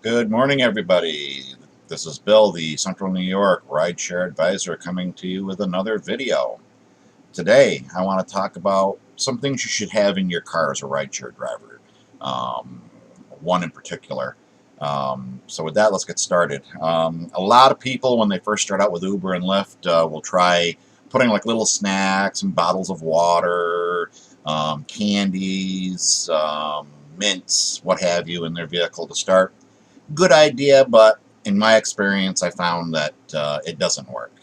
Good morning, everybody. This is Bill, the Central New York Rideshare Advisor, coming to you with another video. Today, I want to talk about some things you should have in your car as a rideshare driver. Um, One in particular. So with that, let's get started. A lot of people, when they first start out with Uber and Lyft, will try putting like little snacks and bottles of water, candies, mints, what have you, in their vehicle to start. Good idea, but in my experience, I found that it doesn't work.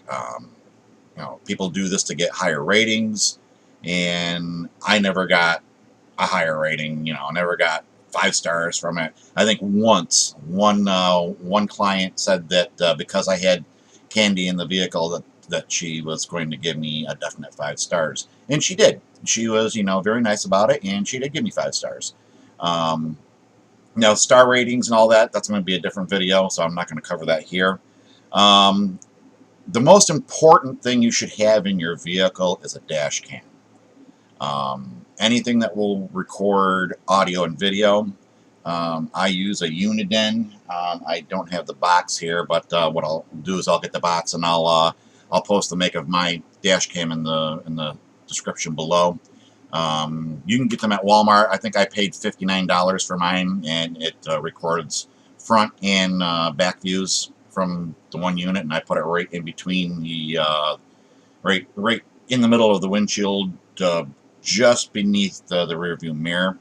People do this to get higher ratings, and I never got a higher rating. I never got 5 stars from it. I think once one client said that because I had candy in the vehicle that she was going to give me a definite 5 stars, and she did. She was very nice about it, and she did give me 5 stars. Um, Star ratings and all that's going to be a different video, so I'm not going to cover that here. Um, the most important thing you should have in your vehicle is a dash cam. Anything that will record audio and video. I use a Uniden. I don't have the box here, but what I'll do is I'll get the box and I'll post the make of my dash cam in the description below. You can get them at Walmart. I think I paid $59 for mine, and it records front and back views from the one unit, and I put it right in between right in the middle of the windshield, just beneath the rear view mirror.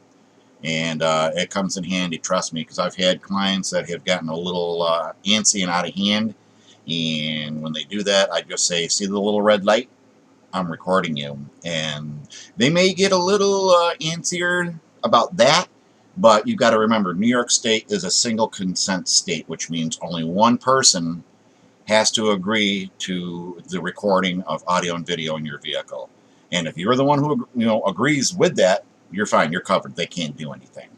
And it comes in handy, trust me, because I've had clients that have gotten a little antsy and out of hand, and when they do that, I just say, see the little red light? I'm recording you. And they may get a little antsier about that, but you've got to remember, New York State is a single consent state, which means only one person has to agree to the recording of audio and video in your vehicle. And if you're the one who agrees with that, you're fine. You're covered. They can't do anything.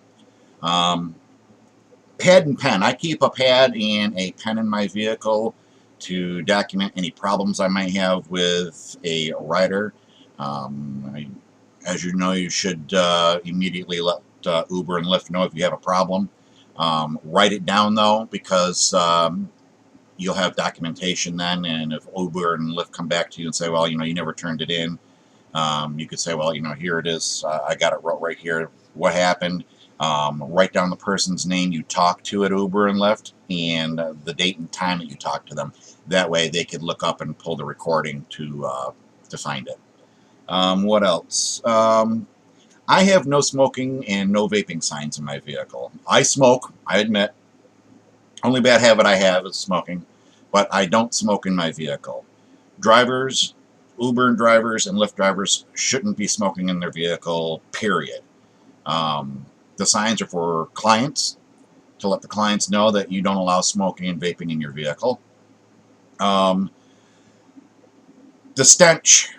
Pad and pen. I keep a pad and a pen in my vehicle to document any problems I might have with a rider. As you know, you should immediately let Uber and Lyft know if you have a problem. Write it down, though, because you'll have documentation then, and if Uber and Lyft come back to you and say, well, you never turned it in, you could say, well, here it is. I got it right here. What happened? Write down the person's name you talked to at Uber and Lyft and the date and time that you talked to them. That way they could look up and pull the recording to find it. What else? I have no smoking and no vaping signs in my vehicle. I smoke, I admit. Only bad habit I have is smoking, but I don't smoke in my vehicle. Drivers, Uber drivers and Lyft drivers shouldn't be smoking in their vehicle, period. The signs are for clients, to let the clients know that you don't allow smoking and vaping in your vehicle. The stench,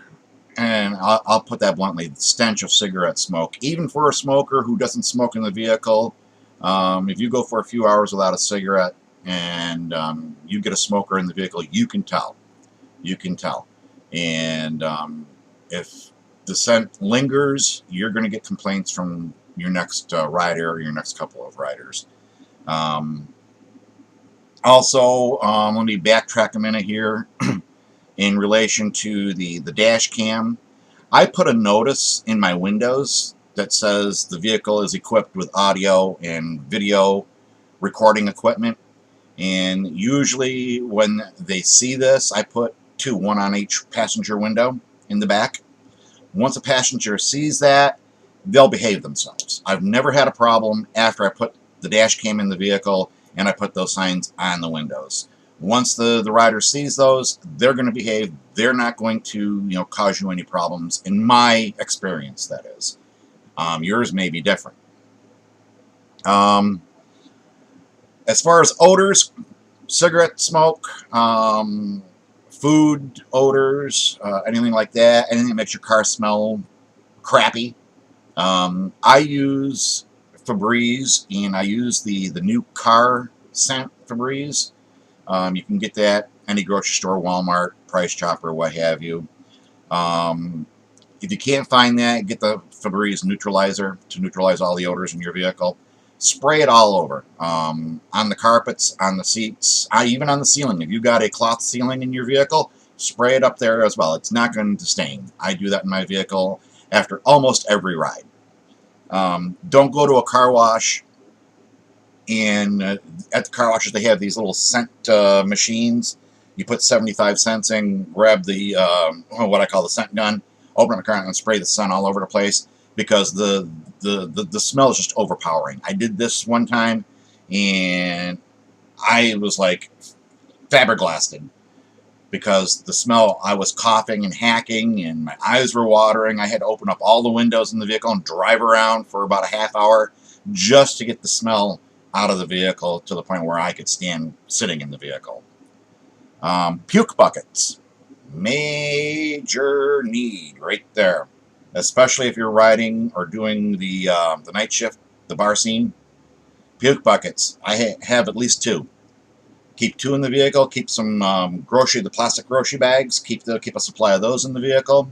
and I'll put that bluntly, the stench of cigarette smoke, even for a smoker who doesn't smoke in the vehicle, if you go for a few hours without a cigarette and you get a smoker in the vehicle, you can tell. You can tell. And if the scent lingers, you're going to get complaints from your next rider or your next couple of riders. Also, let me backtrack a minute here. In relation to the dash cam, I put a notice in my windows that says the vehicle is equipped with audio and video recording equipment. And usually when they see this, I put two, one on each passenger window in the back. Once a passenger sees that, they'll behave themselves. I've never had a problem after I put the dash cam in the vehicle and I put those signs on the windows. Once the rider sees those, they're going to behave. They're not going to cause you any problems, in my experience, that is. Yours may be different. As far as odors, cigarette smoke, food odors, anything like that, anything that makes your car smell crappy. I use Febreze, and I use the new car scent Febreze. You can get that any grocery store, Walmart, Price Chopper, what have you. If you can't find that, get the Febreze neutralizer to neutralize all the odors in your vehicle. spray it all over, on the carpets, on the seats, even on the ceiling. If you got a cloth ceiling in your vehicle, spray it up there as well. It's not going to stain. I do that in my vehicle after almost every ride. Don't go to a car wash, and at the car washes they have these little scent machines. You put 75 cents in, grab the what I call the scent gun, open up the car and spray the scent all over the place, because the smell is just overpowering. I did this one time, and I was like flabbergasted, because the smell, I was coughing and hacking, and my eyes were watering. I had to open up all the windows in the vehicle and drive around for about a half hour just to get the smell out of the vehicle to the point where I could stand sitting in the vehicle. Puke buckets. Major need right there. Especially if you're riding or doing the night shift, the bar scene. Puke buckets. I have at least 2. Keep 2 in the vehicle. Keep some the plastic grocery bags. Keep a supply of those in the vehicle.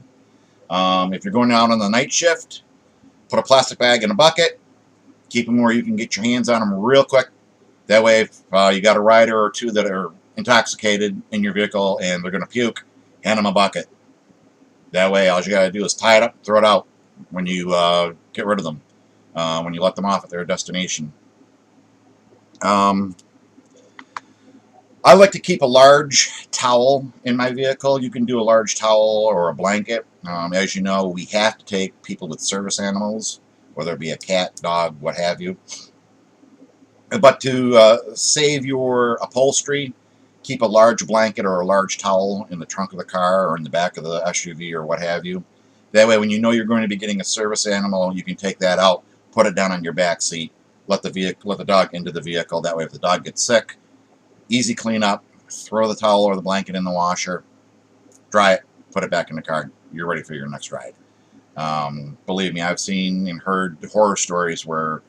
If you're going out on the night shift, put a plastic bag in a bucket. Keep them where you can get your hands on them real quick. That way, if you got a rider or 2 that are intoxicated in your vehicle and they're going to puke, hand them a bucket. That way, all you got to do is tie it up, throw it out when you get rid of them, when you let them off at their destination. I like to keep a large towel in my vehicle. You can do a large towel or a blanket. As you know, we have to take people with service animals, whether it be a cat, dog, what have you. But to save your upholstery, keep a large blanket or a large towel in the trunk of the car or in the back of the SUV or what have you. That way, when you know you're going to be getting a service animal, you can take that out, put it down on your back seat, let the dog into the vehicle. That way, if the dog gets sick, easy cleanup. Throw the towel or the blanket in the washer, dry it, put it back in the car. You're ready for your next ride. Believe me, I've seen and heard horror stories where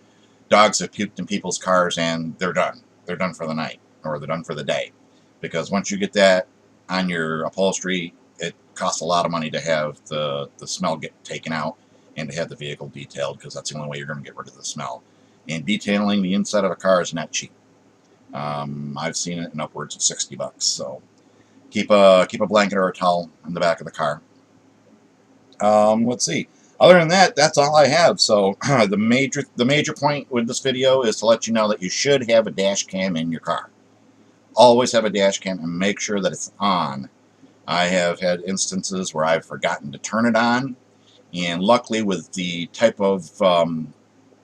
dogs have puked in people's cars and they're done. They're done for the night, or they're done for the day. Because once you get that on your upholstery, it costs a lot of money to have the smell get taken out and to have the vehicle detailed, because that's the only way you're going to get rid of the smell. And detailing the inside of a car is not cheap. I've seen it in upwards of $60. So keep a blanket or a towel in the back of the car. Let's see. Other than that, that's all I have. So the major point with this video is to let you know that you should have a dash cam in your car. Always have a dash cam and make sure that it's on. I have had instances where I've forgotten to turn it on, and luckily with the type of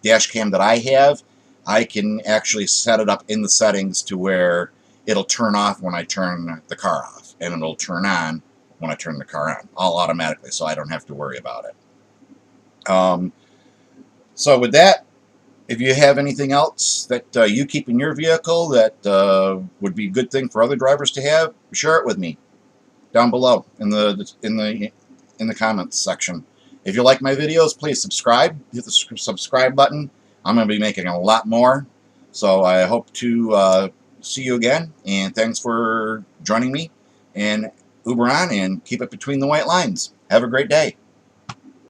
dash cam that I have, I can actually set it up in the settings to where it'll turn off when I turn the car off, and it'll turn on when I turn the car on, all automatically, so I don't have to worry about it. So with that, if you have anything else that you keep in your vehicle that would be a good thing for other drivers to have, share it with me down below in the comments section. If you like my videos, please subscribe. Hit the subscribe button. I'm going to be making a lot more, so I hope to see you again. And thanks for joining me. And Uber on and keep it between the white lines. Have a great day.